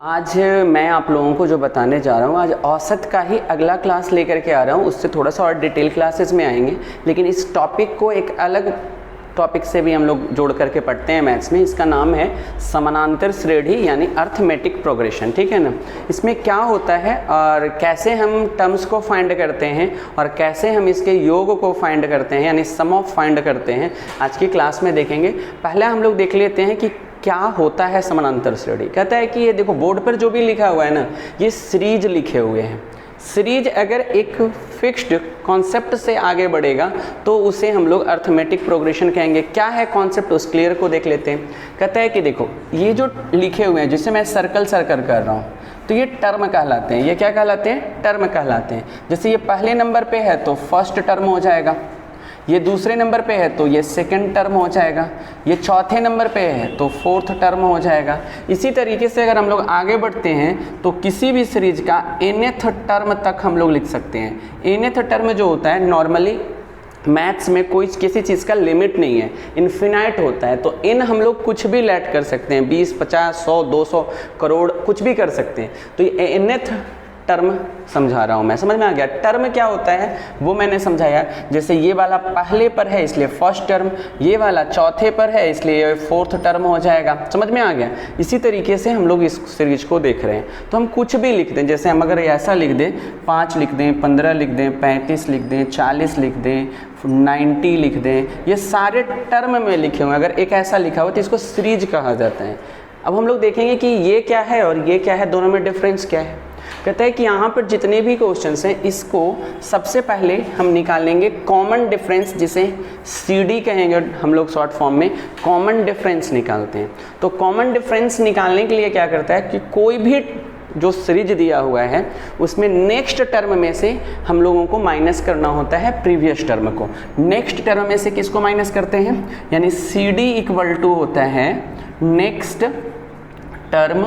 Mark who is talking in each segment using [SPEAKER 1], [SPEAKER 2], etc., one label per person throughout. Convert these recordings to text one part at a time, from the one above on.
[SPEAKER 1] आज मैं आप लोगों को जो बताने जा रहा हूँ, आज औसत का ही अगला क्लास लेकर के आ रहा हूँ। उससे थोड़ा सा और डिटेल क्लासेस में आएंगे, लेकिन इस टॉपिक को एक अलग टॉपिक से भी हम लोग जोड़ करके पढ़ते हैं मैथ्स में। इसका नाम है समानांतर श्रेणी यानी अर्थमेटिक प्रोग्रेशन, ठीक है ना। इसमें क्या होता है और कैसे हम टर्म्स को फाइंड करते हैं और कैसे हम इसके योग को फाइंड करते हैं यानी सम ऑफ फाइंड करते हैं, आज की क्लास में देखेंगे। पहले हम लोग देख लेते हैं कि क्या होता है समानांतर श्रेणी। कहता है कि ये देखो बोर्ड पर जो भी लिखा हुआ है ना, ये सीरीज लिखे हुए हैं। सीरीज अगर एक फिक्स्ड कॉन्सेप्ट से आगे बढ़ेगा तो उसे हम लोग अर्थमेटिक प्रोग्रेशन कहेंगे। क्या है कॉन्सेप्ट, उस क्लियर को देख लेते हैं। कहता है कि देखो ये जो लिखे हुए हैं, जिसे मैं सर्कल सर्कल कर रहा हूँ, तो ये टर्म कहलाते हैं। ये क्या कहलाते हैं? टर्म कहलाते हैं। जैसे ये पहले नंबर पे है तो फर्स्ट टर्म हो जाएगा, ये दूसरे नंबर पे है तो ये सेकंड टर्म हो जाएगा, ये चौथे नंबर पे है तो फोर्थ टर्म हो जाएगा। इसी तरीके से अगर हम लोग आगे बढ़ते हैं तो किसी भी सीरीज का nth टर्म तक हम लोग लिख सकते हैं। nth टर्म जो होता है, नॉर्मली मैथ्स में कोई किसी चीज़ का लिमिट नहीं है, इन्फिनाइट होता है। तो इन हम लोग कुछ भी लेट कर सकते हैं, 20, 50, 100, 200 करोड़ कुछ भी कर सकते हैं। तो ये nth टर्म समझा रहा हूँ मैं, समझ में आ गया? टर्म क्या होता है वो मैंने समझाया। जैसे ये वाला पहले पर है इसलिए फर्स्ट टर्म, ये वाला चौथे पर है इसलिए ये फोर्थ टर्म हो जाएगा। समझ में आ गया? इसी तरीके से हम लोग इस सीरीज को देख रहे हैं। तो हम कुछ भी लिख दें, जैसे हम अगर ऐसा लिख दें 5 लिख दें, 15 लिख दें, 35 लिख दें, 40 लिख दें, 90 लिख दें, ये सारे टर्म में लिखे हुए हैं। अगर एक ऐसा लिखा हो तो इसको सीरीज कहा जाता है। अब हम लोग देखेंगे कि ये क्या है और ये क्या है, दोनों में डिफरेंस क्या है। कहता है कि यहाँ पर जितने भी क्वेश्चंस हैं, इसको सबसे पहले हम निकालेंगे कॉमन डिफरेंस, जिसे CD कहेंगे हम लोग शॉर्ट फॉर्म में। कॉमन डिफरेंस निकालते हैं। तो कॉमन डिफरेंस निकालने के लिए क्या करता है कि कोई भी जो सीरीज दिया हुआ है उसमें नेक्स्ट टर्म में से हम लोगों को माइनस करना होता है प्रीवियस टर्म को। नेक्स्ट टर्म में से किसको माइनस करते हैं? यानी CD इक्वल टू होता है नेक्स्ट टर्म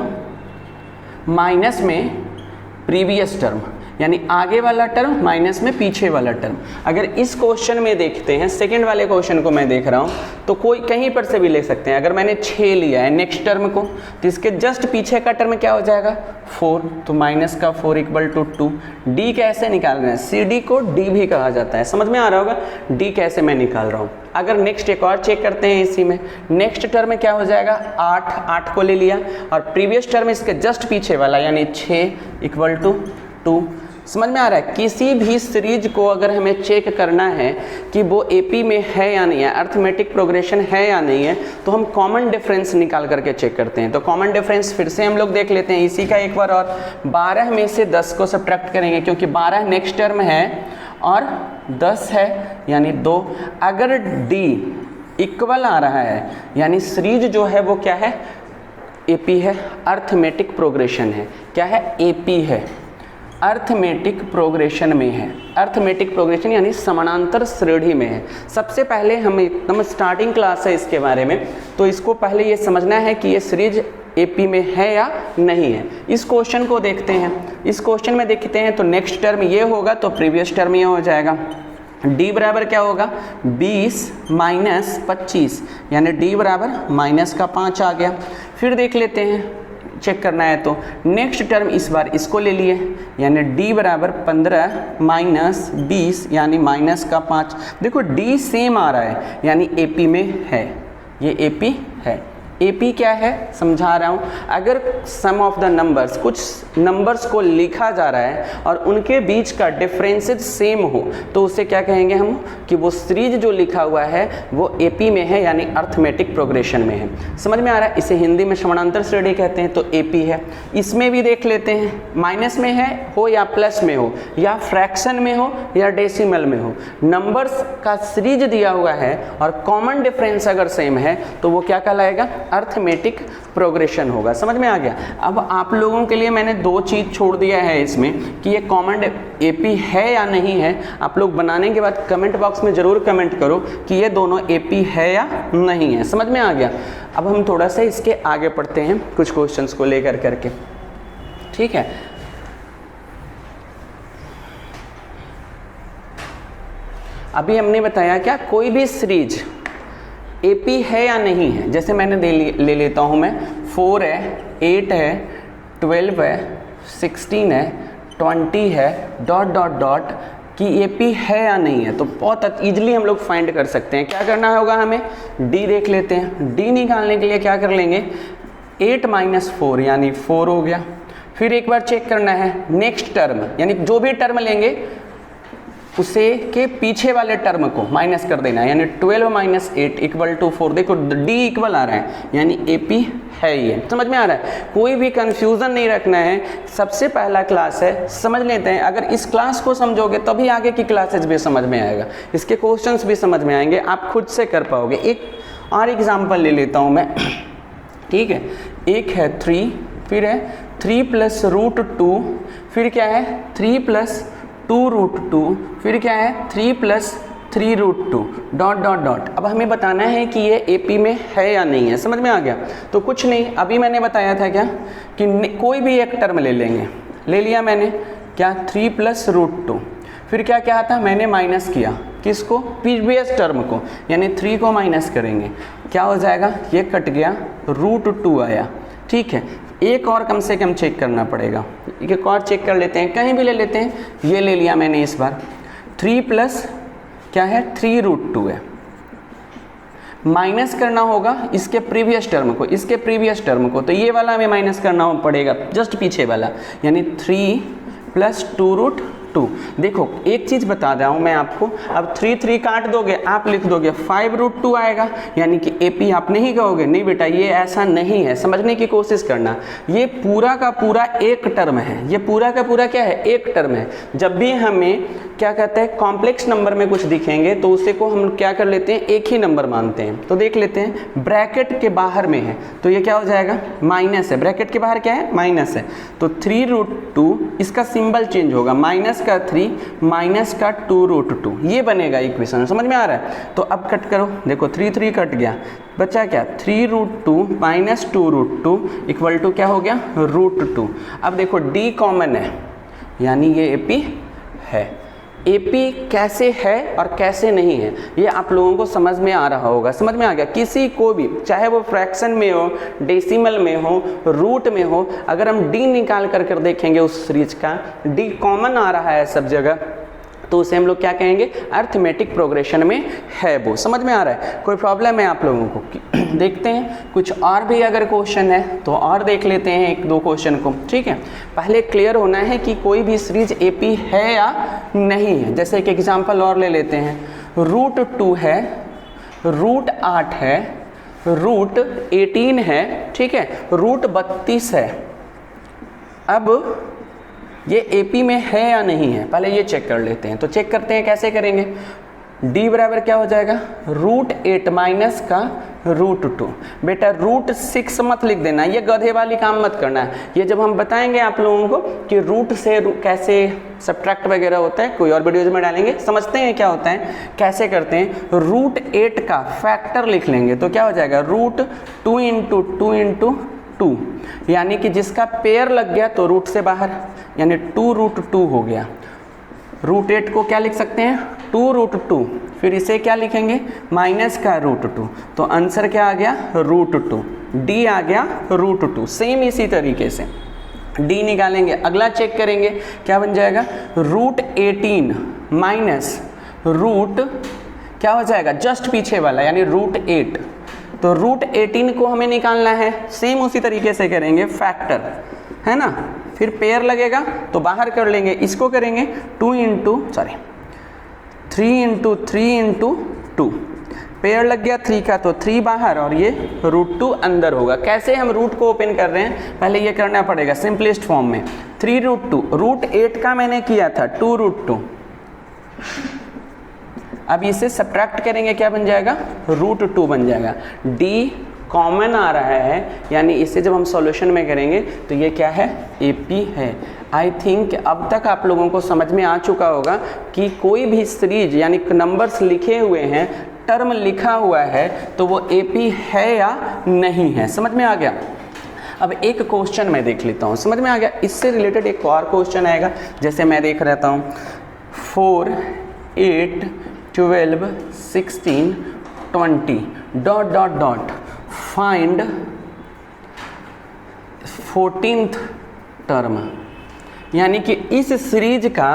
[SPEAKER 1] माइनस में प्रीवियस टर्म, यानी आगे वाला टर्म माइनस में पीछे वाला टर्म। अगर इस क्वेश्चन में देखते हैं, सेकंड वाले क्वेश्चन को मैं देख रहा हूँ, तो कोई कहीं पर से भी ले सकते हैं। अगर मैंने 6 लिया है नेक्स्ट टर्म को, तो इसके जस्ट पीछे का टर्म क्या हो जाएगा? 4, तो माइनस का 4 इक्वल टू 2। डी कैसे निकालना है? CD को D भी कहा जाता है। समझ में आ रहा होगा D कैसे मैं निकाल रहा हूँ। अगर नेक्स्ट एक और चेक करते हैं, इसी में नेक्स्ट टर्म में क्या हो जाएगा? 8 को ले लिया और प्रीवियस टर्म इसके जस्ट पीछे वाला यानी 6 इक्वल टू 2। समझ में आ रहा है? किसी भी सीरीज को अगर हमें चेक करना है कि वो AP में है या नहीं है, अर्थमेटिक प्रोग्रेशन है या नहीं है, तो हम कॉमन डिफरेंस निकाल करके चेक करते हैं। तो कॉमन डिफरेंस फिर से हम लोग देख लेते हैं इसी का एक बार और। 12 में से 10 को सब्ट्रैक्ट करेंगे, क्योंकि 12 नेक्स्ट टर्म है और 10 है यानी 2। अगर D इक्वल आ रहा है यानी सीरीज जो है वो क्या है? AP है, अर्थमेटिक प्रोग्रेशन है। क्या है? AP है, अर्थमेटिक प्रोग्रेशन में है। अर्थमेटिक प्रोग्रेशन यानी समानांतर श्रेणी में है। सबसे पहले हम एकदम स्टार्टिंग क्लास है इसके बारे में, तो इसको पहले ये समझना है कि ये सीरीज AP में है या नहीं है। इस क्वेश्चन को देखते हैं। इस क्वेश्चन में देखते हैं तो नेक्स्ट टर्म ये होगा तो प्रीवियस टर्म ये हो जाएगा। D बराबर क्या होगा? 20 माइनस 25 यानी D बराबर माइनस का 5 आ गया। फिर देख लेते हैं, चेक करना है तो नेक्स्ट टर्म इस बार इसको ले लिए यानी D बराबर 15 माइनस 20 यानी माइनस का 5। देखो D सेम आ रहा है यानी AP में है, ये AP है। AP क्या है समझा रहा हूँ। अगर सम ऑफ द नंबर्स, कुछ नंबर्स को लिखा जा रहा है और उनके बीच का डिफरेंसेस सेम हो तो उसे क्या कहेंगे हम? कि वो सीरीज जो लिखा हुआ है वो AP में है यानी अर्थमेटिक प्रोग्रेशन में है। समझ में आ रहा है? इसे हिंदी में समानांतर श्रेणी कहते हैं, तो AP है। इसमें भी देख लेते हैं, माइनस में है हो या प्लस में हो या फ्रैक्शन में हो या डेसिमल में हो, नंबर्स का सीरीज दिया हुआ है और कॉमन डिफरेंस अगर सेम है तो वो क्या कहलाएगा? अर्थमेटिक प्रोग्रेशन होगा। समझ में आ गया? अब आप लोगों के लिए मैंने 2 चीज़ छोड़ दिया है इसमें कि ये कॉमन AP है या नहीं है। आप लोग बनाने के बाद कमेंट बॉक्स में ज़रूर कमेंट करो कि ये दोनों AP है या नहीं है। समझ में आ गया? अब हम थोड़ा सा इसके आगे पढ़ते हैं कुछ क्वेश्चंस को लेकर करके, ठीक है। अभी हमने बताया क्या, कोई भी सीरीज AP है या नहीं है। जैसे मैंने ले लेता हूँ मैं 4 है, 8 है, 12 है, 16 है, 20 है, डॉट डॉट डॉट कि AP है या नहीं है। तो बहुत ईजिली हम लोग फाइंड कर सकते हैं। क्या करना होगा हमें, D देख लेते हैं। D निकालने के लिए क्या कर लेंगे, 8 - 4 यानी 4 हो गया। फिर एक बार चेक करना है नेक्स्ट टर्म, यानी जो भी टर्म लेंगे उसे के पीछे वाले टर्म को माइनस कर देना है, यानी 12 - 8 = 4। देखो D इक्वल आ रहा है, यानी AP है ये। समझ में आ रहा है, कोई भी कंफ्यूजन नहीं रखना है। सबसे पहला क्लास है, समझ लेते हैं। अगर इस क्लास को समझोगे तभी आगे की क्लासेज भी समझ में आएगा, इसके क्वेश्चंस भी समझ में आएंगे, आप खुद से कर पाओगे। एक और एग्जाम्पल ले लेता हूँ मैं, ठीक है। एक है 3, फिर है 3 + √2, फिर क्या है 3 + 2√2, फिर क्या है 3 + 3√2, डॉट डॉट डॉट। अब हमें बताना है कि ये AP में है या नहीं है। समझ में आ गया। तो कुछ नहीं, अभी मैंने बताया था क्या कि कोई भी एक टर्म ले लेंगे, ले लिया मैंने क्या 3 + √2, फिर क्या क्या था मैंने माइनस किया किसको, प्रीवियस टर्म को, यानी 3 को माइनस करेंगे, क्या हो जाएगा, ये कट गया, √2 आया। ठीक है, एक और कम से कम चेक करना पड़ेगा, एक और चेक कर लेते हैं, कहीं भी ले लेते हैं। ये ले लिया मैंने इस बार, 3 + क्या है 3√2 है। माइनस करना होगा इसके प्रीवियस टर्म को, इसके प्रीवियस टर्म को, तो ये वाला हमें माइनस करना पड़ेगा, जस्ट पीछे वाला, यानी 3 + 2√2। देखो एक चीज़ बता रहा हूँ मैं आपको, अब 3 काट दोगे, आप लिख दोगे 5√2 आएगा, यानी कि AP आप नहीं कहोगे। नहीं बेटा, ये ऐसा नहीं है, समझने की कोशिश करना। ये पूरा का पूरा एक टर्म है, ये पूरा का पूरा क्या है, एक टर्म है। जब भी हमें क्या कहते हैं कॉम्प्लेक्स नंबर में कुछ दिखेंगे तो उसे को हम क्या कर लेते हैं, एक ही नंबर मानते हैं। तो देख लेते हैं, ब्रैकेट के बाहर में है तो ये क्या हो जाएगा, माइनस है। ब्रैकेट के बाहर क्या है, माइनस है, तो 3√2, इसका सिंबल चेंज होगा, माइनस का 3 माइनस का 2√2, ये बनेगा इक्वेशन। समझ में आ रहा है। तो अब कट करो, देखो 3 कट गया, बचा क्या 3√2 - 2√2 = क्या हो गया, √2। अब देखो D कॉमन है, यानी ये AP है। AP कैसे है और कैसे नहीं है ये आप लोगों को समझ में आ रहा होगा। समझ में आ गया। किसी को भी, चाहे वो फ्रैक्शन में हो, डेसिमल में हो, रूट में हो, अगर हम D निकाल कर देखेंगे उस सीरीज का, D कॉमन आ रहा है सब जगह, तो उसे हम लोग क्या कहेंगे, अर्थमेटिक प्रोग्रेशन में है वो। समझ में आ रहा है, कोई प्रॉब्लम है आप लोगों को। देखते हैं कुछ और भी अगर क्वेश्चन है तो और देख लेते हैं 1-2 क्वेश्चन को। ठीक है, पहले क्लियर होना है कि कोई भी सीरीज AP है या नहीं है। जैसे एक एग्जांपल और ले लेते हैं, √2 है, √8 है, √18 है, ठीक है, √32 है। अब ये AP में है या नहीं है, पहले ये चेक कर लेते हैं। तो चेक करते हैं, कैसे करेंगे। D बराबर क्या हो जाएगा, √8 माइनस का √2। बेटा √6 मत लिख देना, ये गधे वाली काम मत करना है। ये जब हम बताएंगे आप लोगों को कि रूट से कैसे सब्ट्रैक्ट वगैरह होता है, कोई और वीडियोज में डालेंगे, समझते हैं क्या होता है, कैसे करते हैं। √8 का फैक्टर लिख लेंगे तो क्या हो जाएगा, √2 × 2 × 2, यानी कि जिसका पेयर लग गया तो रूट से बाहर, यानी 2√2 हो गया। √8 को क्या लिख सकते हैं, 2√2, फिर इसे क्या लिखेंगे, माइनस का √2, तो आंसर क्या आ गया, √2। D आ गया √2। सेम इसी तरीके से D निकालेंगे, अगला चेक करेंगे, क्या बन जाएगा, √18 माइनस रूट क्या हो जाएगा, जस्ट पीछे वाला, यानी √8। तो √18 को हमें निकालना है, सेम उसी तरीके से करेंगे, फैक्टर है ना, फिर पेयर लगेगा तो बाहर कर लेंगे, इसको करेंगे 3 × 3 × 2, पेयर लग गया 3 का तो 3 बाहर और ये √2 अंदर होगा। कैसे हम रूट को ओपन कर रहे हैं, पहले ये करना पड़ेगा सिंपलेस्ट फॉर्म में, 3√2, √8 का मैंने किया था 2√2, अब इसे सब्ट्रैक्ट करेंगे, क्या बन जाएगा, √2 बन जाएगा। D कॉमन आ रहा है, यानी इसे जब हम सॉल्यूशन में करेंगे तो ये क्या है, AP है। आई थिंक अब तक आप लोगों को समझ में आ चुका होगा कि कोई भी सीरीज यानी नंबर्स लिखे हुए हैं, टर्म लिखा हुआ है, तो वो AP है या नहीं है। समझ में आ गया। अब एक क्वेश्चन मैं देख लेता हूँ, समझ में आ गया। इससे रिलेटेड एक और क्वेश्चन आएगा, जैसे मैं देख रहता हूँ 4, 8, 12, 16, 20 dot dot dot find 14th term, यानी कि इस सीरीज का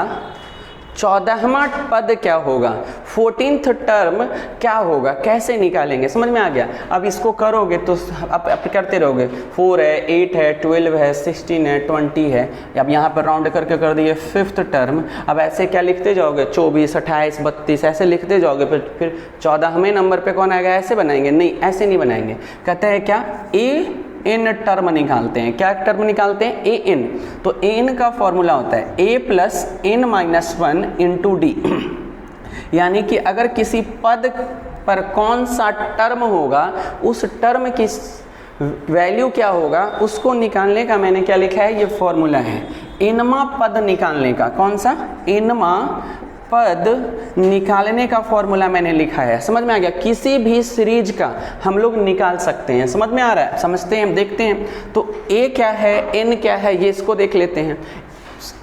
[SPEAKER 1] 14वां पद क्या होगा, 14th टर्म क्या होगा, कैसे निकालेंगे, समझ में आ गया। अब इसको करोगे तो अब करते रहोगे, 4 है, 8 है, 12 है, 16 है, 20 है, अब यहाँ पर राउंड करके कर दिए 5th टर्म। अब ऐसे क्या लिखते जाओगे, 24, 28, 32 ऐसे लिखते जाओगे, फिर 14वें नंबर पे कौन आएगा, ऐसे बनाएंगे, नहीं ऐसे नहीं बनाएंगे। कहते हैं क्या, ए एन टर्म निकालते हैं, क्या टर्म निकालते हैं, ए एन। तो ए एन का फॉर्मूला होता है a plus n minus 1 into d, यानी कि अगर किसी पद पर कौन सा टर्म होगा उस टर्म की वैल्यू क्या होगा उसको निकालने का मैंने क्या लिखा है, ये फॉर्मूला है। एनमा पद निकालने का, कौन सा, एनमा पद निकालने का फॉर्मूला मैंने लिखा है। समझ में आ गया, किसी भी सीरीज का हम लोग निकाल सकते हैं, समझ में आ रहा है, समझते हैं, देखते हैं। तो ए क्या है, एन क्या है, ये इसको देख लेते हैं।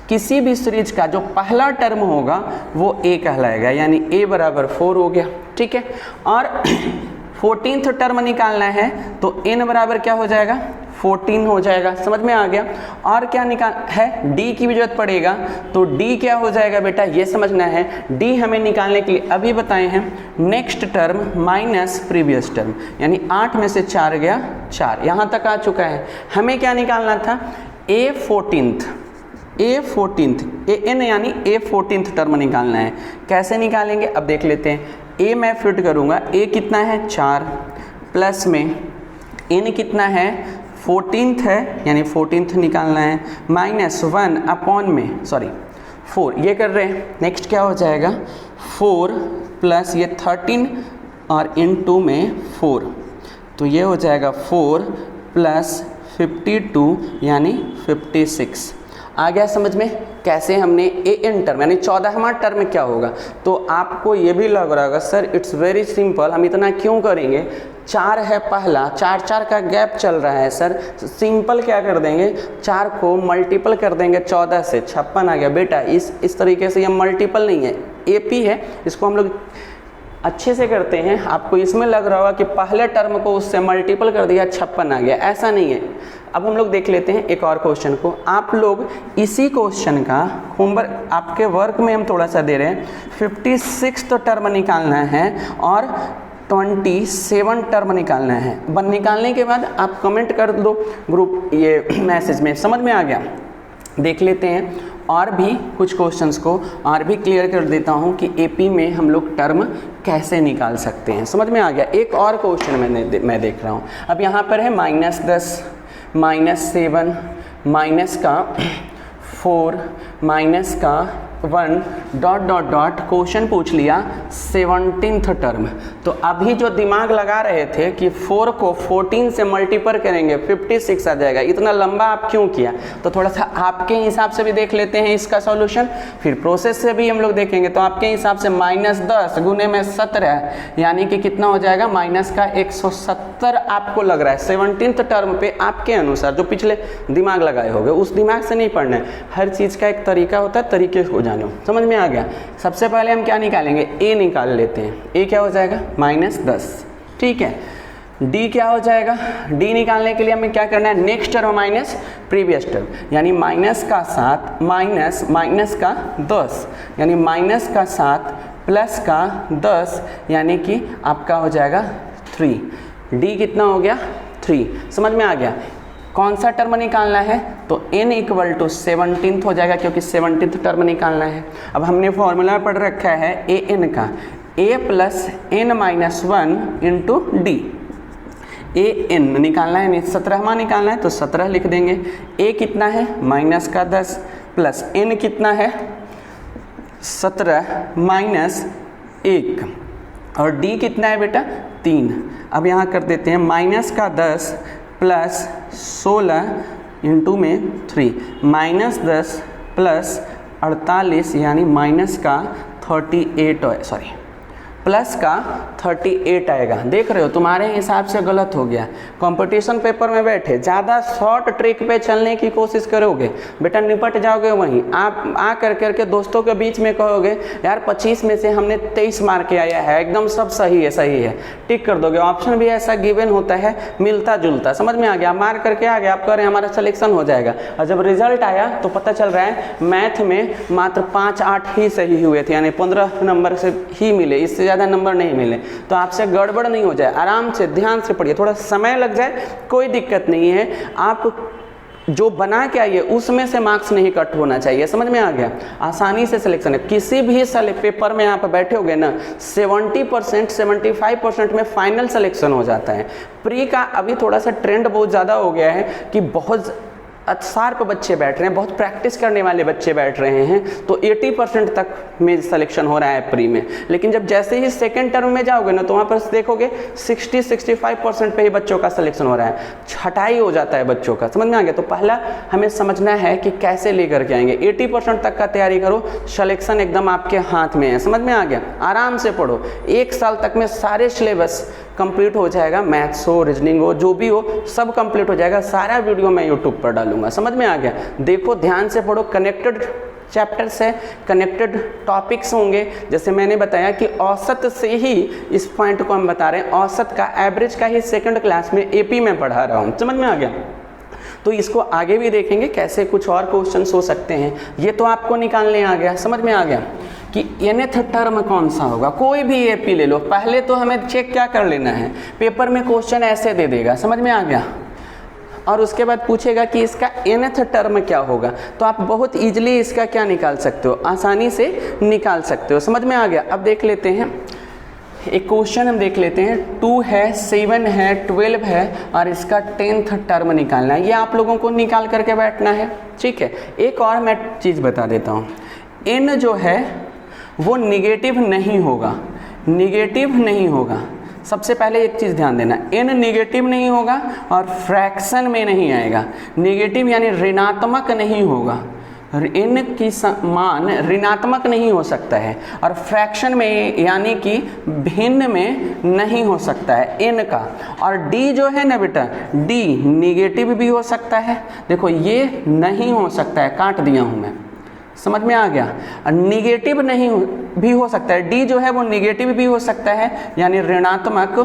[SPEAKER 1] किसी भी सीरीज का जो पहला टर्म होगा वो ए कहलाएगा, यानी ए बराबर 4 हो गया, ठीक है। और 14th टर्म निकालना है तो n बराबर क्या हो जाएगा, 14 हो जाएगा, समझ में आ गया। और क्या निकाल है, d की भी जरूरत पड़ेगा, तो d क्या हो जाएगा बेटा, ये समझना है। d हमें निकालने के लिए अभी बताए हैं, next term minus previous term, यानी 8 में से 4 गया 4, यहाँ तक आ चुका है। हमें क्या निकालना था, an यानी a14th टर्म निकालना है। कैसे निकालेंगे अब देख लेते हैं। a मैं फिट करूँगा, a कितना है 4, प्लस में n कितना है 14th है, यानी 14th निकालना है, माइनस 1 अपॉन में 4, ये कर रहे हैं। नेक्स्ट क्या हो जाएगा, 4 प्लस ये 13 और इंटू में 4, तो ये हो जाएगा 4 प्लस 52 यानी 56। आ गया समझ में, कैसे हमने ए एन टर्म यानी 14वां टर्म क्या होगा। तो आपको ये भी लग रहा होगा सर इट्स वेरी सिंपल, हम इतना क्यों करेंगे, 4 है पहला, 4 का गैप चल रहा है सर, सिंपल क्या कर देंगे, 4 को मल्टीपल कर देंगे 14 से, 56 आ गया। बेटा इस तरीके से ये मल्टीपल नहीं है, एपी है, इसको हम लोग अच्छे से करते हैं। आपको इसमें लग रहा होगा कि पहले टर्म को उससे मल्टीपल कर दिया 56 आ गया, ऐसा नहीं है। अब हम लोग देख लेते हैं एक और क्वेश्चन को। आप लोग इसी क्वेश्चन का होमवर्क आपके वर्क में हम थोड़ा सा दे रहे हैं, 56 टर्म निकालना है और 27 टर्म निकालना है। निकालने के बाद आप कमेंट कर दो ग्रुप ये मैसेज में, समझ में आ गया। देख लेते हैं और भी कुछ क्वेश्चंस को और भी क्लियर कर देता हूं कि एपी में हम लोग टर्म कैसे निकाल सकते हैं, समझ में आ गया। एक और क्वेश्चन मैं देख रहा हूं। अब यहाँ पर है -10, -7, माइनस का 4, माइनस का 1 डॉट क्वेश्चन पूछ लिया 17th टर्म। तो अभी जो दिमाग लगा रहे थे कि 4 को 14 से मल्टीपल करेंगे 56 आ जाएगा, इतना लंबा आप क्यों किया, तो थोड़ा सा आपके हिसाब से भी देख लेते हैं इसका सॉल्यूशन, फिर प्रोसेस से भी हम लोग देखेंगे। तो आपके हिसाब से -10 गुने में 17 यानी कि कितना हो जाएगा, माइनस का 170 आपको लग रहा है 17th टर्म पे। आपके अनुसार जो पिछले दिमाग लगाए होंगे उस दिमाग से नहीं पढ़ना है, हर चीज़ का एक तरीका होता है, तरीके हो जानो, समझ में आ गया। सबसे पहले हम क्या निकालेंगे, ए निकाल लेते हैं। ए क्या हो जाएगा, -10, ठीक है। डी क्या हो जाएगा, डी निकालने के लिए हमें क्या करना है, next term minus previous term, यानी माइनस का 7 माइनस का 10, यानी माइनस का 7 प्लस का 10, यानी कि आपका हो जाएगा 3। डी कितना हो गया, 3, समझ में आ गया। कौन सा टर्म निकालना है, तो n = 17th हो जाएगा, क्योंकि 17th टर्म निकालना है। अब हमने फॉर्मूला पढ़ रखा है ए एन का, a + n-1 into d. A n निकालना है, 17वां निकालना है, तो 17 लिख देंगे। a कितना है, माइनस का 10 प्लस n कितना है 17 माइनस 1 और d कितना है बेटा 3। अब यहाँ कर देते हैं माइनस का 10 प्लस 16 इंटू में 3, -10 प्लस 48 यानी माइनस का 38, प्लस का 38 आएगा। देख रहे हो तुम्हारे हिसाब से गलत हो गया। कंपटीशन पेपर में बैठे ज़्यादा शॉर्ट ट्रिक पे चलने की कोशिश करोगे बेटा निपट जाओगे वहीं। आप आ करके दोस्तों के बीच में कहोगे यार 25 में से हमने 23 मार के आया है, एकदम सब सही है, टिक कर दोगे। ऑप्शन भी ऐसा गिवन होता है मिलता जुलता, समझ में आ गया। मार करके आ गया, आप कह रहे हैं हमारा सिलेक्शन हो जाएगा, और जब रिजल्ट आया तो पता चल रहा है मैथ में मात्र 5-8 ही सही हुए थे, यानी 15 नंबर से ही मिले, इससे ज़्यादा नंबर नहीं मिले। तो आपसे गड़बड़ नहीं हो जाए, आराम से ध्यान से पढ़िए, थोड़ा समय लग जाए कोई दिक्कत नहीं है। आप जो बना के आइए उसमें से मार्क्स नहीं कट होना चाहिए, समझ में आ गया। आसानी से सिलेक्शन है। किसी भी पेपर में आप बैठोगे ना 70% 75% में फाइनल सिलेक्शन हो जाता है। प्री का अभी थोड़ा सा ट्रेंड बहुत ज़्यादा हो गया है कि बहुत शार्प बच्चे बैठ रहे हैं, बहुत प्रैक्टिस करने वाले बच्चे बैठ रहे हैं, तो 80% तक में सिलेक्शन हो रहा है प्री में। लेकिन जब जैसे ही सेकंड टर्म में जाओगे ना तो वहाँ पर देखोगे 60-65% पे ही बच्चों का सिलेक्शन हो रहा है, छटाई हो जाता है बच्चों का, समझ में आ गया। तो पहला हमें समझना है कि कैसे लेकर के आएंगे। 80% तक का तैयारी करो, सिलेक्शन एकदम आपके हाथ में है, समझ में आ गया। आराम से पढ़ो, 1 साल तक में सारे सिलेबस कंप्लीट हो जाएगा, मैथ्स हो रीजनिंग हो जो भी हो सब कंप्लीट हो जाएगा। सारा वीडियो मैं यूट्यूब पर डालूंगा, समझ में आ गया। देखो ध्यान से पढ़ो, कनेक्टेड चैप्टर्स है, कनेक्टेड टॉपिक्स होंगे। जैसे मैंने बताया कि औसत से ही इस पॉइंट को हम बता रहे हैं, औसत का एवरेज का ही सेकंड क्लास में एपी में पढ़ा रहा हूँ, समझ में आ गया। तो इसको आगे भी देखेंगे कैसे कुछ और क्वेश्चंस हो सकते हैं। ये तो आपको निकालने आ गया, समझ में आ गया कि nth टर्म कौन सा होगा। कोई भी एपी ले लो, पहले तो हमें चेक क्या कर लेना है, पेपर में क्वेश्चन ऐसे दे देगा, समझ में आ गया, और उसके बाद पूछेगा कि इसका nth टर्म क्या होगा। तो आप बहुत इजीली इसका क्या निकाल सकते हो, आसानी से निकाल सकते हो, समझ में आ गया। अब देख लेते हैं एक क्वेश्चन, हम देख लेते हैं। 2 है, 7 है, 12 है और इसका 10th टर्म निकालना है। ये आप लोगों को निकाल करके बैठना है, ठीक है। एक और मैं चीज़ बता देता हूँ, n जो है वो निगेटिव नहीं होगा, निगेटिव नहीं होगा। सबसे पहले एक चीज़ ध्यान देना, n निगेटिव नहीं होगा और फ्रैक्शन में नहीं आएगा। निगेटिव यानी ऋणात्मक नहीं होगा, n की मान ऋणात्मक नहीं हो सकता है, और फ्रैक्शन में यानी कि भिन्न में नहीं हो सकता है n का। और d जो है ना बेटा, d निगेटिव भी हो सकता है, देखो ये नहीं हो सकता है, काट दिया हूँ मैं, समझ में आ गया। निगेटिव नहीं भी हो सकता है, डी जो है वो निगेटिव भी हो सकता है यानी ऋणात्मक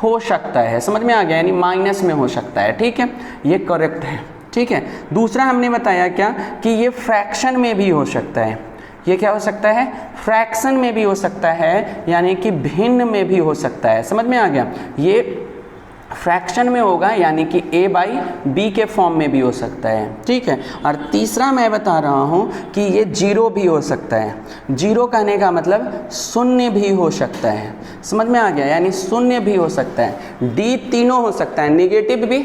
[SPEAKER 1] हो सकता है, समझ में आ गया, यानी माइनस में हो सकता है, ठीक है, ये करेक्ट है, ठीक है। दूसरा हमने बताया क्या कि ये फ्रैक्शन में भी हो सकता है। ये क्या हो सकता है, फ्रैक्शन में भी हो सकता है यानी कि भिन्न में भी हो सकता है, समझ में आ गया। ये फ्रैक्शन में होगा यानी कि a/b के फॉर्म में भी हो सकता है, ठीक है। और तीसरा मैं बता रहा हूँ कि ये 0 भी हो सकता है। 0 कहने का मतलब शून्य भी हो सकता है, समझ में आ गया, यानी शून्य भी हो सकता है। d तीनों हो सकता है, निगेटिव भी,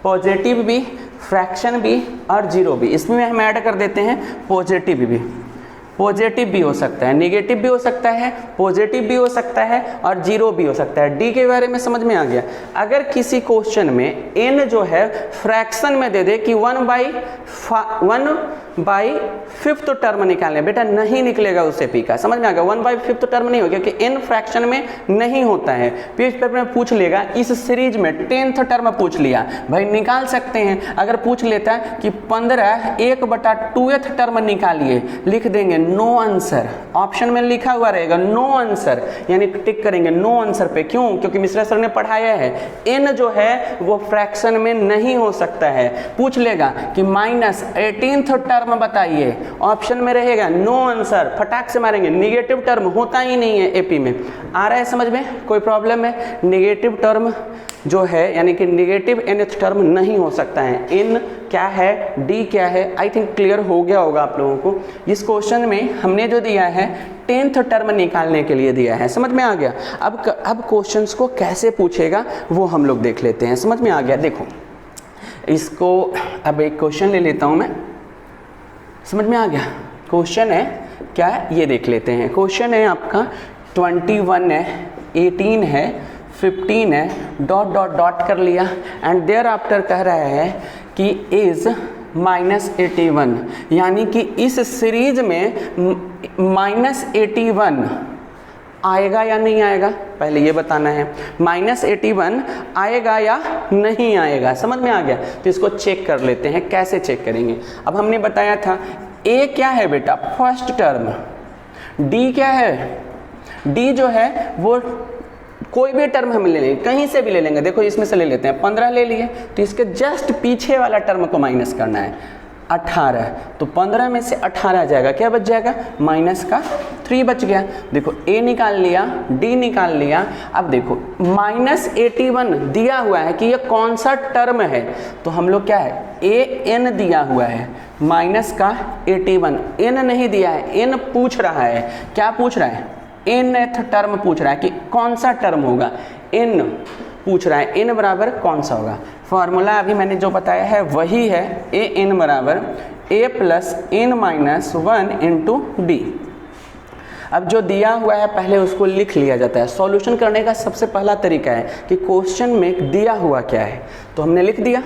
[SPEAKER 1] पॉजिटिव भी, फ्रैक्शन भी और 0 भी। इसमें हम ऐड कर देते हैं पॉजिटिव भी। पॉजिटिव भी हो सकता है, निगेटिव भी हो सकता है, पॉजिटिव भी हो सकता है और 0 भी हो सकता है। डी के बारे में समझ में आ गया। अगर किसी क्वेश्चन में n जो है फ्रैक्शन में दे दे कि 1/5 टर्म निकालने, बेटा नहीं निकलेगा उस एपी का, समझ में आ गया। 1/5 टर्म नहीं होगा क्योंकि n फ्रैक्शन में नहीं होता है। पेज पेपर में पूछ लेगा, इस सीरीज में 10th टर्म पूछ लिया, भाई निकाल सकते हैं। अगर पूछ लेता कि 15 1/2th टर्म निकालिए, लिख देंगे नो आंसर, ऑप्शन में लिखा हुआ रहेगा नो आंसर, यानी टिक करेंगे नो आंसर पे। क्यों? क्योंकि मिश्रा सर ने पढ़ाया है n जो है वो फ्रैक्शन में नहीं हो सकता है। पूछ लेगा कि -18th टर्म बताइए, ऑप्शन में रहेगा नो आंसर, फटाक से मारेंगे। निगेटिव टर्म होता ही नहीं है एपी में। आ रहा है समझ में? कोई प्रॉब्लम है? निगेटिव टर्म जो है यानी कि निगेटिव nth टर्म नहीं हो सकता है। n क्या है, d क्या है, आई थिंक क्लियर हो गया होगा आप लोगों को। इस क्वेश्चन में हमने जो दिया है 10th टर्म निकालने के लिए दिया है, समझ में आ गया। अब क्वेश्चंस को कैसे पूछेगा वो हम लोग देख लेते हैं, समझ में आ गया। देखो इसको अब एक क्वेश्चन ले लेता हूँ मैं, समझ में आ गया। क्वेश्चन है क्या, ये देख लेते हैं। क्वेश्चन है आपका 21 है, 18 है, 15 है, डॉट डॉट डॉट कर लिया एंड देयर आफ्टर कह रहा है कि इज -81, यानी कि इस सीरीज में -81 आएगा या नहीं आएगा, पहले ये बताना है। -81 आएगा या नहीं आएगा, समझ में आ गया। तो इसको चेक कर लेते हैं, कैसे चेक करेंगे। अब हमने बताया था ए क्या है बेटा, फर्स्ट टर्म, डी क्या है, डी जो है वो कोई भी टर्म हम ले लेंगे, कहीं से भी ले लेंगे। देखो इसमें से ले लेते हैं, 15 ले लिए, तो इसके जस्ट पीछे वाला टर्म को माइनस करना है, 18। तो 15 में से 18 आ जाएगा, क्या बच जाएगा, -3 बच गया। देखो ए निकाल लिया, डी निकाल लिया। अब देखो -81 दिया हुआ है कि ये कौन सा टर्म है, तो हम लोग क्या है, ए एन दिया हुआ है, -81 एन नहीं दिया है, एन पूछ रहा है, क्या पूछ रहा है, nth टर्म पूछ रहा है कि कौन सा टर्म होगा, n पूछ रहा है, n बराबर कौन सा होगा। फॉर्मूला अभी मैंने जो बताया है वही है, ए एन बराबर a + n-1 इंटू डी। अब जो दिया हुआ है पहले उसको लिख लिया जाता है। सॉल्यूशन करने का सबसे पहला तरीका है कि क्वेश्चन में दिया हुआ क्या है, तो हमने लिख दिया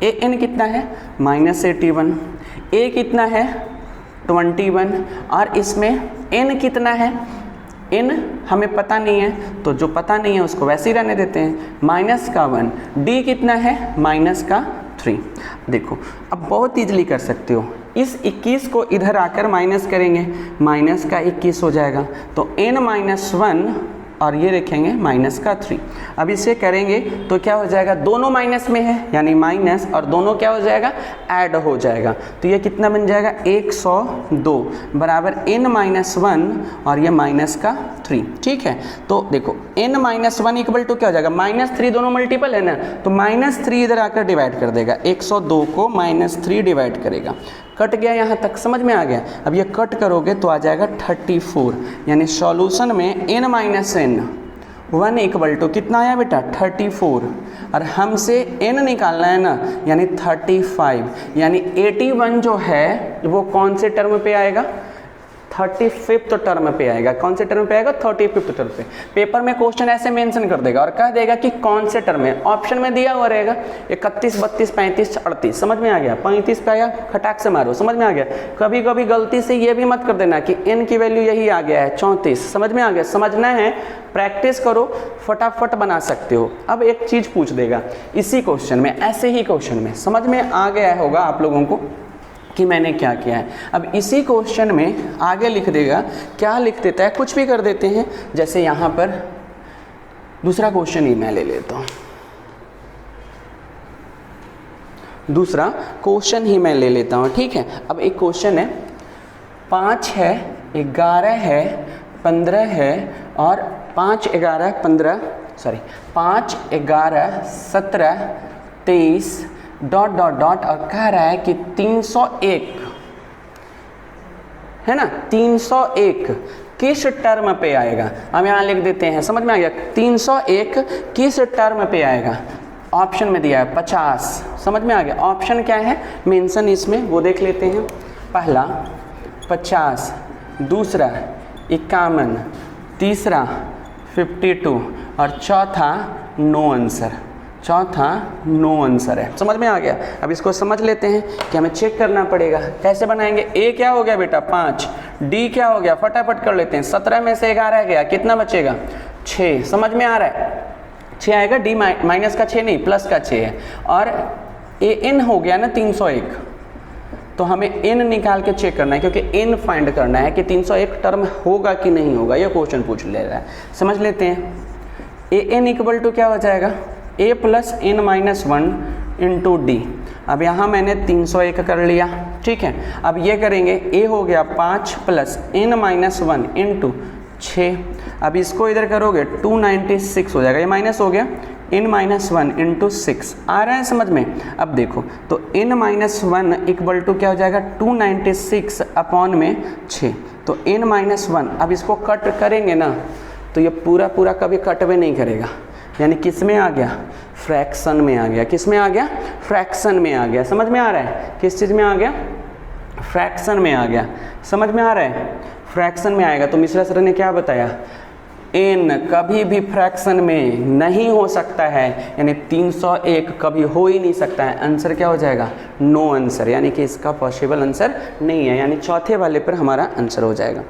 [SPEAKER 1] ए एन कितना है, -81, ए कितना है 21, और इसमें n कितना है, n हमें पता नहीं है, तो जो पता नहीं है उसको वैसे ही रहने देते हैं, -1, d कितना है, -3। देखो अब बहुत ईजिली कर सकते हो, इस 21 को इधर आकर माइनस करेंगे, -21 हो जाएगा, तो n-1 और ये रखेंगे -3। अब इसे करेंगे तो क्या हो जाएगा, दोनों माइनस में है यानी माइनस, और दोनों क्या हो जाएगा, ऐड हो जाएगा। तो ये कितना बन जाएगा, 102 बराबर n-1 और ये -3। ठीक है, तो देखो n-1 इक्वल टू क्या हो जाएगा, -3, दोनों मल्टीपल है ना, तो -3 इधर आकर डिवाइड कर देगा, 102 को -3 डिवाइड करेगा, कट गया यहाँ तक, समझ में आ गया। अब ये कट करोगे तो आ जाएगा 34, यानी सॉल्यूशन में n-1 इक्वल टू कितना आया बेटा, 34, और हमसे n निकालना है ना, यानी 35, यानी 81 जो है वो कौन से टर्म पे आएगा, 35th टर्म पे आएगा। कौन से टर्म पे आएगा, 35th टर्म पे। पेपर में क्वेश्चन ऐसे मेंशन कर देगा और कह देगा कि कौन से टर्म है, ऑप्शन में दिया हुआ रहेगा 31, 32, 35, 38, समझ में आ गया। 35 पे आया, खटाक से मारो, समझ में आ गया। कभी कभी गलती से ये भी मत कर देना कि n की वैल्यू यही आ गया है 34, समझ में आ गया। समझना है, प्रैक्टिस करो, फटाफट बना सकते हो। अब एक चीज़ पूछ देगा इसी क्वेश्चन में, ऐसे ही क्वेश्चन में, समझ में आ गया होगा आप लोगों को कि मैंने क्या किया है। अब इसी क्वेश्चन में आगे लिख देगा, क्या लिख देता है, कुछ भी कर देते हैं। जैसे यहाँ पर दूसरा क्वेश्चन ही मैं ले लेता हूँ, दूसरा क्वेश्चन ही मैं ले लेता हूँ, ठीक है। अब एक क्वेश्चन है, 5 है, 11 है, 15 है, और 5, 11, 15, 17, 23 ... और कह रहा है कि 301 है ना, 301 किस टर्म पे आएगा। हम यहाँ लिख देते हैं, समझ में आ गया, 301 किस टर्म पे आएगा। ऑप्शन में दिया है 50, समझ में आ गया। ऑप्शन क्या है मेंशन इसमें, वो देख लेते हैं। पहला 50, दूसरा 51, तीसरा 52, और चौथा नो आंसर, है। समझ में आ गया। अब इसको समझ लेते हैं कि हमें चेक करना पड़ेगा। कैसे बनाएंगे, ए क्या हो गया बेटा 5, डी क्या हो गया, फटाफट कर लेते हैं। 17 में से 11 गया, कितना बचेगा 6, समझ में आ रहा है, 6 आएगा। डी माइनस का 6 नहीं, प्लस का 6 है। और ए एन हो गया ना 301, तो हमें n निकाल के चेक करना है, क्योंकि n फाइंड करना है कि 301 टर्म होगा कि नहीं होगा, यह क्वेश्चन पूछ ले रहा है। समझ लेते हैं, ए एन इक्वल टू क्या हो जाएगा, a + n-1 इंटू डी। अब यहाँ मैंने 301 कर लिया, ठीक है। अब ये करेंगे, a हो गया 5 + n-1 इंटू 6। अब इसको इधर करोगे 296 हो जाएगा, ये माइनस हो गया, n-1 इंटू 6 आ रहा है समझ में। अब देखो तो n-1 इक्वल टू क्या हो जाएगा, 296 अपॉन में 6, तो n-1। अब इसको कट करेंगे ना, तो ये पूरा पूरा कभी कट भी नहीं करेगा, यानी किस में आ गया, फ्रैक्शन में आ गया। किस में आ गया, फ्रैक्शन में आ गया। समझ में आ रहा है, किस चीज़ में आ गया, फ्रैक्शन में आ गया। समझ में आ रहा है, फ्रैक्शन में आएगा। तो मिश्रा सर ने क्या बताया, n कभी भी फ्रैक्शन में नहीं हो सकता है, यानी 301 कभी हो ही नहीं सकता है। आंसर क्या हो जाएगा, नो आंसर, यानी कि इसका पॉसिबल आंसर नहीं है, यानी चौथे वाले पर हमारा आंसर हो जाएगा।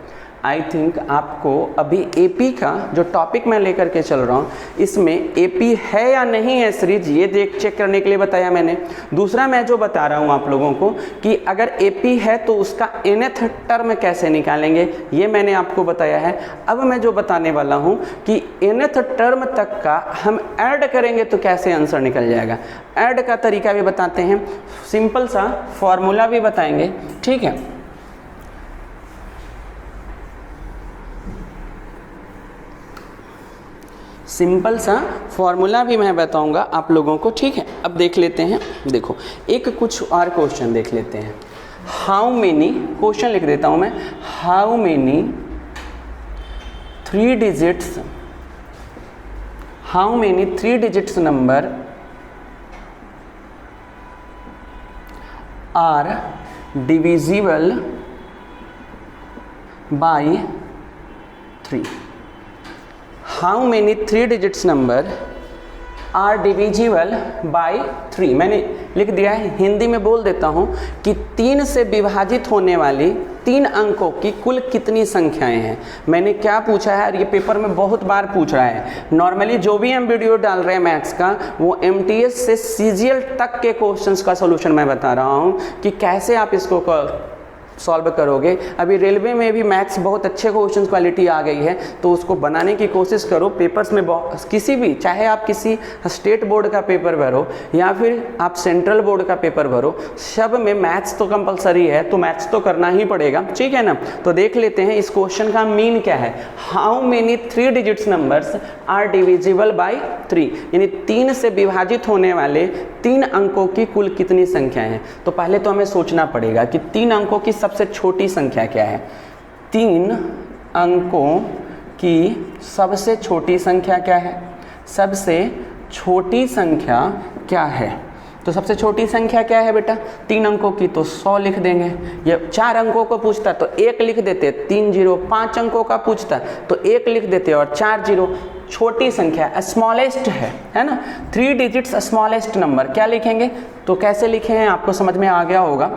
[SPEAKER 1] आई थिंक आपको अभी एपी का जो टॉपिक मैं लेकर के चल रहा हूँ इसमें एपी है या नहीं है सीरीज, ये चेक करने के लिए बताया मैंने। दूसरा मैं जो बता रहा हूँ आप लोगों को कि अगर एपी है तो उसका nth टर्म कैसे निकालेंगे, ये मैंने आपको बताया है। अब मैं जो बताने वाला हूँ कि nth टर्म तक का हम ऐड करेंगे तो कैसे आंसर निकल जाएगा। ऐड का तरीका भी बताते हैं, सिंपल सा फॉर्मूला भी बताएंगे, ठीक है। सिंपल सा फॉर्मूला भी मैं बताऊंगा आप लोगों को, ठीक है। अब देख लेते हैं, देखो एक कुछ और क्वेश्चन देख लेते हैं। हाउ मेनी, क्वेश्चन लिख देता हूं मैं, how many 3 digits, how many 3 digits number are divisible by 3। How many 3 digits number are divisible by 3। मैंने लिख दिया है, हिंदी में बोल देता हूँ कि 3 से विभाजित होने वाली 3 अंकों की कुल कितनी संख्याएं हैं। मैंने क्या पूछा है और ये पेपर में बहुत बार पूछ रहा है। नॉर्मली जो भी हम वीडियो डाल रहे हैं मैथ्स का, वो एमटीएस से सीजीएल तक के क्वेश्चंस का सॉल्यूशन मैं बता रहा हूँ कि कैसे आप इसको सॉल्व करोगे। अभी रेलवे में भी मैथ्स बहुत अच्छे क्वेश्चन क्वालिटी आ गई है, तो उसको बनाने की कोशिश करो। पेपर्स में किसी भी, चाहे आप किसी स्टेट बोर्ड का पेपर भरो या फिर आप सेंट्रल बोर्ड का पेपर भरो, सब में मैथ्स तो कंपलसरी है, तो मैथ्स तो करना ही पड़ेगा, ठीक है ना। तो देख लेते हैं इस क्वेश्चन का मीन क्या है। How many 3 digits numbers are divisible by 3, यानी 3 से विभाजित होने वाले 3 अंकों की कुल कितनी संख्या है। तो पहले तो हमें सोचना पड़ेगा कि 3 अंकों की सबसे छोटी संख्या क्या है। 3 अंकों की सबसे छोटी संख्या क्या है, सबसे छोटी संख्या क्या है। तो सबसे छोटी संख्या क्या है बेटा, 3 अंकों की, तो 100 लिख देंगे। ये 4 अंकों को पूछता तो 1 लिख देते, 3 0। 5 अंकों का पूछता तो 1 लिख देते और 4 0। छोटी संख्या स्मॉलेस्ट है ना। 3 डिजिट्स स्मॉलेस्ट नंबर क्या लिखेंगे, तो कैसे लिखे हैं आपको समझ में आ गया होगा।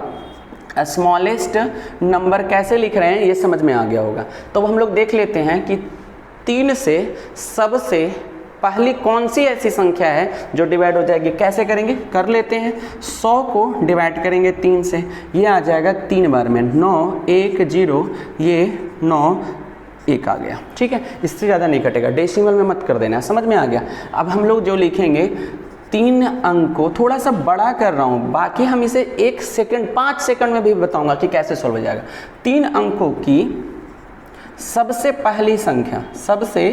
[SPEAKER 1] स्मॉलेस्ट नंबर कैसे लिख रहे हैं ये समझ में आ गया होगा। तो हम लोग देख लेते हैं कि 3 से सबसे पहली कौन सी ऐसी संख्या है जो डिवाइड हो जाएगी। कैसे करेंगे, कर लेते हैं। 100 को डिवाइड करेंगे 3 से, ये आ जाएगा 3 बार में 9 1 0, ये 9 1 आ गया, ठीक है। इससे ज़्यादा नहीं कटेगा, डेसिमल में मत कर देना, समझ में आ गया। अब हम लोग जो लिखेंगे 3 अंक को थोड़ा सा बड़ा कर रहा हूँ, बाकी हम इसे 1 सेकंड 5 सेकंड में भी बताऊंगा कि कैसे सॉल्व हो जाएगा। 3 अंकों की सबसे पहली संख्या, सबसे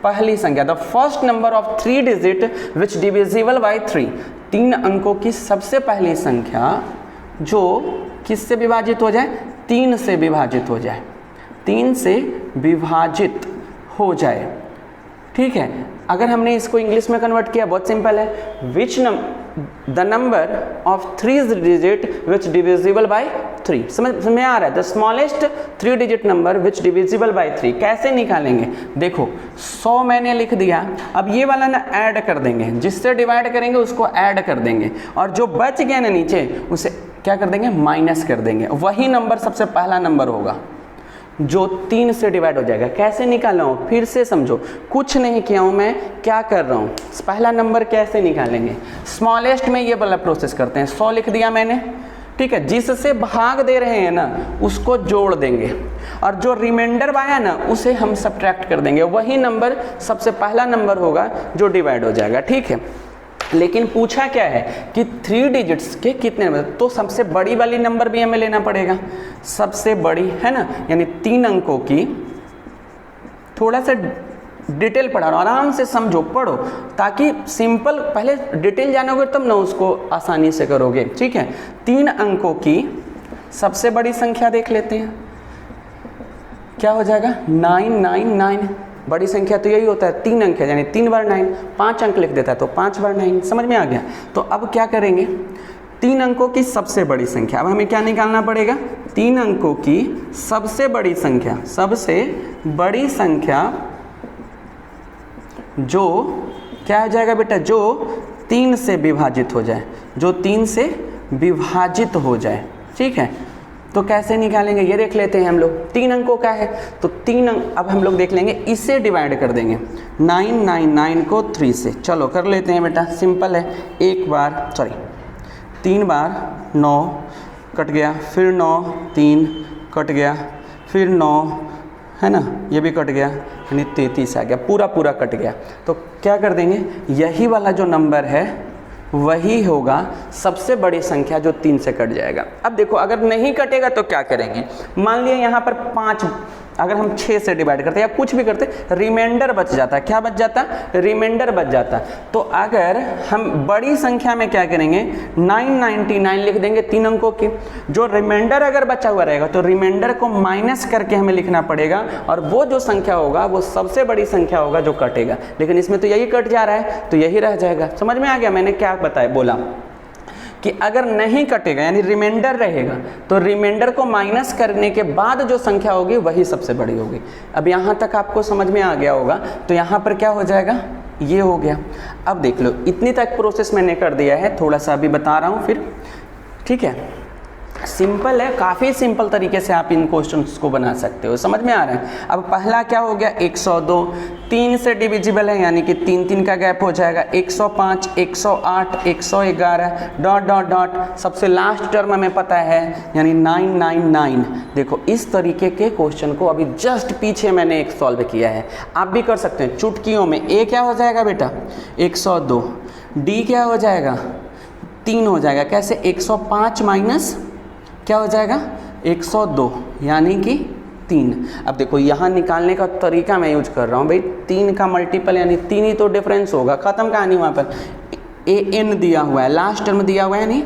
[SPEAKER 1] पहली संख्या, the first number of 3 digit which divisible by 3। 3 अंकों की सबसे पहली संख्या जो किससे विभाजित हो जाए, 3 से विभाजित हो जाए, 3 से विभाजित हो जाए, ठीक है। अगर हमने इसको इंग्लिश में कन्वर्ट किया, बहुत सिंपल है। Which the number of 3 digit which divisible by 3। समझ में आ रहा है। The smallest 3 digit number which divisible by 3 कैसे निकालेंगे। देखो 100 मैंने लिख दिया, अब ये वाला ना ऐड कर देंगे, जिससे डिवाइड करेंगे उसको ऐड कर देंगे, और जो बच गया ना नीचे उसे क्या कर देंगे, माइनस कर देंगे। वही नंबर सबसे पहला नंबर होगा जो 3 से डिवाइड हो जाएगा। कैसे निकाला हूँ फिर से समझो, कुछ नहीं किया हूँ मैं, क्या कर रहा हूँ, पहला नंबर कैसे निकालेंगे। स्मॉलेस्ट में ये वाला प्रोसेस करते हैं। 100 लिख दिया मैंने, ठीक है। जिससे भाग दे रहे हैं ना उसको जोड़ देंगे, और जो रिमाइंडर आया ना उसे हम सब्ट्रैक्ट कर देंगे। वही नंबर सबसे पहला नंबर होगा जो डिवाइड हो जाएगा, ठीक है। लेकिन पूछा क्या है कि 3 डिजिट्स के कितने नंबर, तो सबसे बड़ी वाली नंबर भी हमें लेना पड़ेगा, सबसे बड़ी है ना, यानी 3 अंकों की। थोड़ा सा डिटेल पढ़ा रहा हूँ, आराम से समझो, पढ़ो, ताकि सिंपल, पहले डिटेल जानोगे तब ना उसको आसानी से करोगे, ठीक है। 3 अंकों की सबसे बड़ी संख्या देख लेते हैं, क्या हो जाएगा, 999। बड़ी संख्या तो यही होता है, 3 अंक है, यानी 3 बार 9, 5 अंक लिख देता है तो 5 बार 9। समझ में आ गया। तो अब क्या करेंगे, 3 अंकों की सबसे बड़ी संख्या, अब हमें क्या निकालना पड़ेगा, 3 अंकों की सबसे बड़ी संख्या, सबसे बड़ी संख्या जो क्या हो जाएगा बेटा, जो 3 से विभाजित हो जाए, जो 3 से विभाजित हो जाए, ठीक है। तो कैसे निकालेंगे ये देख लेते हैं हम लोग। 3 अंकों का है तो 3 अंक अब हम लोग देख लेंगे, इसे डिवाइड कर देंगे 999 को 3 से। चलो कर लेते हैं बेटा, सिंपल है। 3 बार 9 कट गया, फिर 9 3 कट गया, फिर 9 है ना, ये भी कट गया, यानी 33 आ गया, पूरा कट गया। तो क्या कर देंगे, यही वाला जो नंबर है वही होगा सबसे बड़ी संख्या जो 3 से कट जाएगा। अब देखो अगर नहीं कटेगा तो क्या करेंगे, मान लिया यहाँ पर 5, अगर हम 6 से डिवाइड करते या कुछ भी करते, रिमाइंडर बच जाता। क्या बच जाता, रिमाइंडर बच जाता। तो अगर हम बड़ी संख्या में क्या करेंगे, 999 लिख देंगे 3 अंकों की। जो रिमाइंडर अगर बचा हुआ रहेगा तो रिमाइंडर को माइनस करके हमें लिखना पड़ेगा, और वो जो संख्या होगा वो सबसे बड़ी संख्या होगा जो कटेगा। लेकिन इसमें तो यही कट जा रहा है तो यही रह जाएगा। समझ में आ गया मैंने क्या बताया, बोला कि अगर नहीं कटेगा यानी रिमाइंडर रहेगा तो रिमाइंडर को माइनस करने के बाद जो संख्या होगी वही सबसे बड़ी होगी। अब यहाँ तक आपको समझ में आ गया होगा। तो यहाँ पर क्या हो जाएगा, ये हो गया। अब देख लो इतनी तक प्रोसेस मैंने कर दिया है, थोड़ा सा अभी बता रहा हूँ फिर, ठीक है। सिंपल है, काफ़ी सिंपल तरीके से आप इन क्वेश्चंस को बना सकते हो। समझ में आ रहा है। अब पहला क्या हो गया, 102 3 से डिविजिबल है यानी कि 3 का गैप हो जाएगा। 105 108 111 डॉट डॉट डॉट, सबसे लास्ट टर्म हमें पता है यानी 999। देखो इस तरीके के क्वेश्चन को अभी जस्ट पीछे मैंने एक सॉल्व किया है, आप भी कर सकते हैं चुटकियों में। ए क्या हो जाएगा बेटा 102, डी क्या हो जाएगा 3 हो जाएगा। कैसे, 105 माइनस क्या हो जाएगा 102 यानी कि 3। अब देखो यहाँ निकालने का तरीका मैं यूज कर रहा हूँ भाई, 3 का मल्टीपल यानी 3 ही तो डिफरेंस होगा, खत्म कहानी। वहाँ पर an दिया हुआ है, लास्ट टर्म दिया हुआ है नहीं,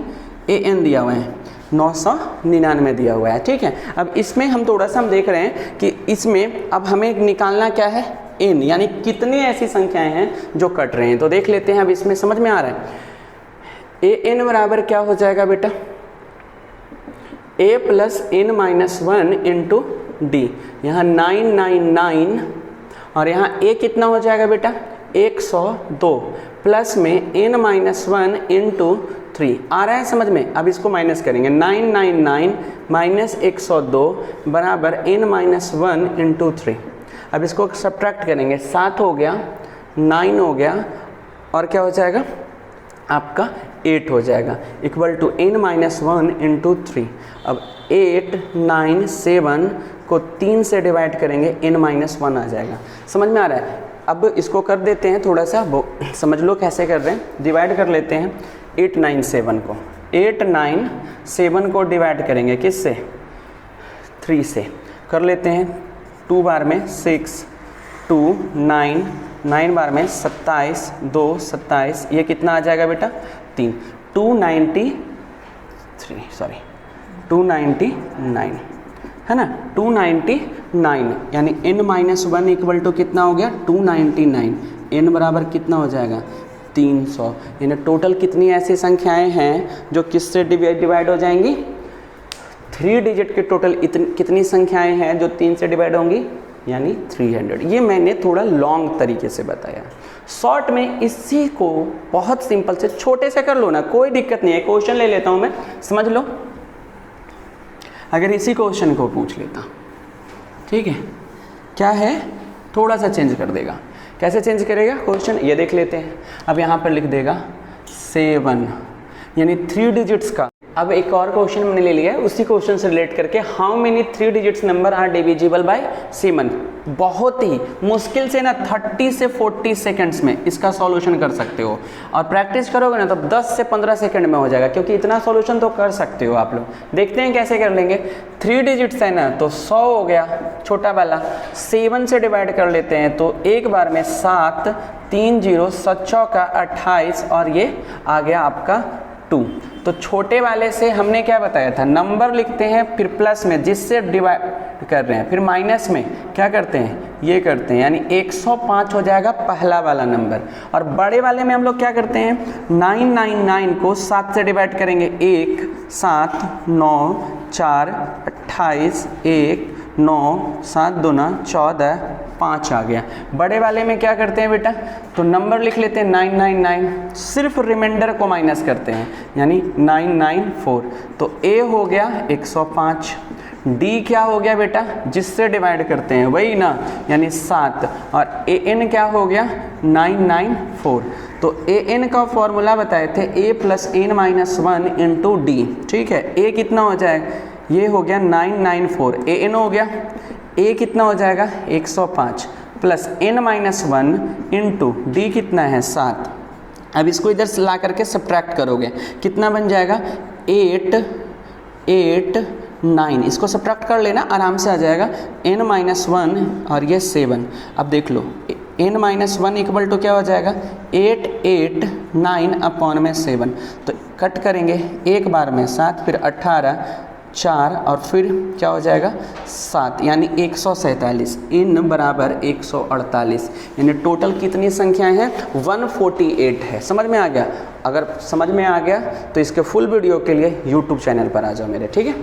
[SPEAKER 1] an दिया हुआ है, 999 दिया हुआ है, ठीक है। अब इसमें हम थोड़ा सा हम देख रहे हैं कि इसमें अब हमें निकालना क्या है, n यानी कितनी ऐसी संख्याएं हैं जो कट रहे हैं। तो देख लेते हैं, अब इसमें समझ में आ रहा है। an बराबर क्या हो जाएगा बेटा, a plus n minus 1 into D. यहाँ 999 और यहाँ a कितना हो जाएगा बेटा 102 प्लस में n माइनस 1 इंटू 3। आ रहा है समझ में। अब इसको माइनस करेंगे, 999 माइनस 102 बराबर n माइनस 1 इंटू 3। अब इसको सब्ट्रैक्ट करेंगे, 7 हो गया, 9 हो गया और क्या हो जाएगा आपका 8 हो जाएगा, equal to n minus 1 into 3। अब 8 9 7 को 3 से डिवाइड करेंगे, n माइनस 1 आ जाएगा। समझ में आ रहा है। अब इसको कर देते हैं थोड़ा सा, वो समझ लो कैसे कर रहे हैं। डिवाइड कर लेते हैं 8 9 7 को, 8 9 7 को डिवाइड करेंगे किससे 3 से। कर लेते हैं 2 बार में 6 2 9 9 बार में 27 2 27, ये कितना आ जाएगा बेटा 3, 299 है ना, 299 यानी n माइनस 1 इक्वल टू कितना हो गया 299। n बराबर कितना हो जाएगा 300। यानी टोटल कितनी ऐसी संख्याएं हैं जो किससे डिवाइड हो जाएंगी, 3 डिजिट के टोटल कितनी संख्याएं हैं जो 3 से डिवाइड होंगी, यानी 300। ये मैंने थोड़ा लॉन्ग तरीके से बताया। शॉर्ट में इसी को बहुत सिंपल से छोटे से कर लो ना, कोई दिक्कत नहीं है। क्वेश्चन ले लेता हूँ मैं, समझ लो। अगर इसी क्वेश्चन को पूछ लेता, ठीक है, क्या है, थोड़ा सा चेंज कर देगा। कैसे चेंज करेगा क्वेश्चन, ये देख लेते हैं। अब यहाँ पर लिख देगा 7 यानी 3 डिजिट्स का। अब एक और क्वेश्चन मैंने ले लिया है उसी क्वेश्चन से रिलेट करके, how many 3 digits number are divisible by 7। बहुत ही मुश्किल से ना 30 से 40 सेकंड्स में इसका सॉल्यूशन कर सकते हो, और प्रैक्टिस करोगे ना तो 10 से 15 सेकंड में हो जाएगा, क्योंकि इतना सॉल्यूशन तो कर सकते हो आप लोग। देखते हैं कैसे कर लेंगे। 3 डिजिट्स है ना तो 100 हो गया छोटा वाला, 7 से डिवाइड कर लेते हैं तो एक बार में 7 3 0 7 का 28 और ये आ गया आपका 2। तो छोटे वाले से हमने क्या बताया था, नंबर लिखते हैं फिर प्लस में जिससे डिवाइड कर रहे हैं, फिर माइनस में क्या करते हैं, ये करते हैं, यानी 105 हो जाएगा पहला वाला नंबर। और बड़े वाले में हम लोग क्या करते हैं, 999 को 7 से डिवाइड करेंगे, 1 7 9 4 28 1 9, 7 दूना 14, 5 आ गया। बड़े वाले में क्या करते हैं बेटा, तो नंबर लिख लेते हैं 999, सिर्फ रिमाइंडर को माइनस करते हैं, यानी 994। तो A हो गया 105, D क्या हो गया बेटा, जिससे डिवाइड करते हैं वही ना, यानी 7, और AN क्या हो गया 994। तो AN का फॉर्मूला बताए थे A + n-1 × D, ठीक है। A कितना हो जाएगा, ये हो गया 994, AN हो गया, A कितना हो जाएगा 105 प्लस n-1 × D कितना है 7। अब इसको इधर से ला करके सब्ट्रैक्ट करोगे, कितना बन जाएगा 8, 8, 9, इसको सब्ट्रैक्ट कर लेना, आराम से आ जाएगा n-1 और ये 7। अब देख लो n-1 इक्वल टू क्या हो जाएगा 8, 8, 9/7। तो कट करेंगे एक बार में 7, फिर 18, 4 और फिर क्या हो जाएगा 7, यानी 147। n बराबर 148, यानी टोटल कितनी संख्याएं हैं 148 है। समझ में आ गया? अगर समझ में आ गया तो इसके फुल वीडियो के लिए यूट्यूब चैनल पर आ जाओ मेरे, ठीक है।